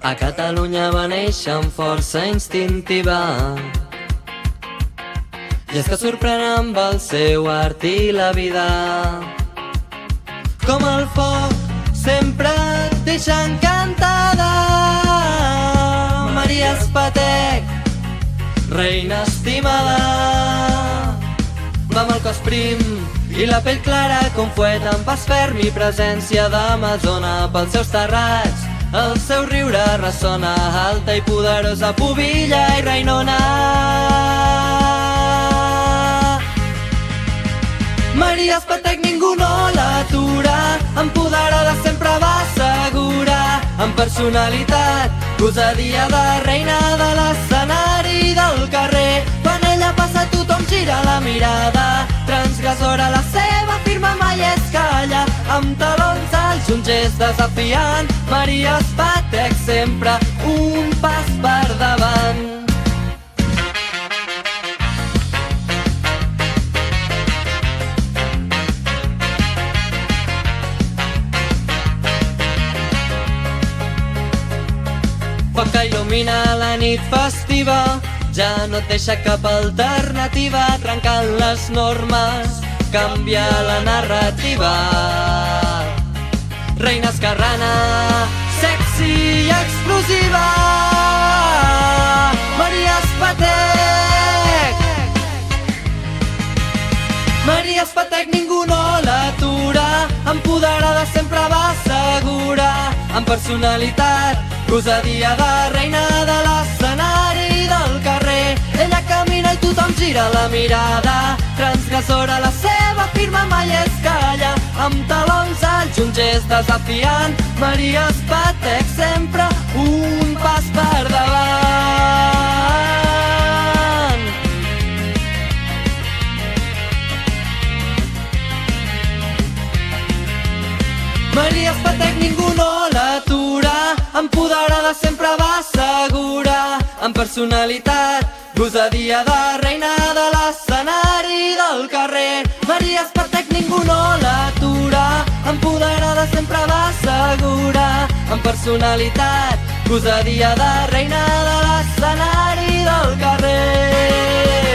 A Catalunya va néixer amb força instintiva, i és que sorprèn amb el seu art i la vida. Com el foc sempre et deixa encantada, Maria Espatec, reina estimada. Va amb el cos prim i la pell clara com fuet, amb pas ferm i presència d'amazona. Pels seus terrats el seu riure ressona, alta i poderosa, pubilla i reinona. Maria Espatec ningú no l'atura, empoderada sempre va segura, amb personalitat, gosadia de reina de l'escenari del carrer. Quan ella passa tothom gira la mirada, transgressora la seva firma mai es calla, amb talons alts, un gest desafiant, Maria Espatec sempre un pas per davant. Foc que il·lumina la nit festiva, ja no et deixa cap alternativa, trencant les normes, canvia la narrativa. Reina esquerrana, sexy i explosiva, Maria Espatec. Maria Espatec ningú no l'atura, empoderada sempre va segura, amb personalitat, gosadia de reina de l'escenari del carrer. Ella camina i tothom gira la mirada, transgressora la seva firma mai es calla, amb talons alts, un gest desafiant, Maria Espatec sempre un pas per davant. Maria Espatec ningú no l'atura, empoderada sempre va segura, amb personalitat, gosadia de reina de l'escenari del carrer. Maria Espatec ningú no l'atura, empoderada sempre va segura, amb personalitat, gosadia de reina de l'escenari del carrer.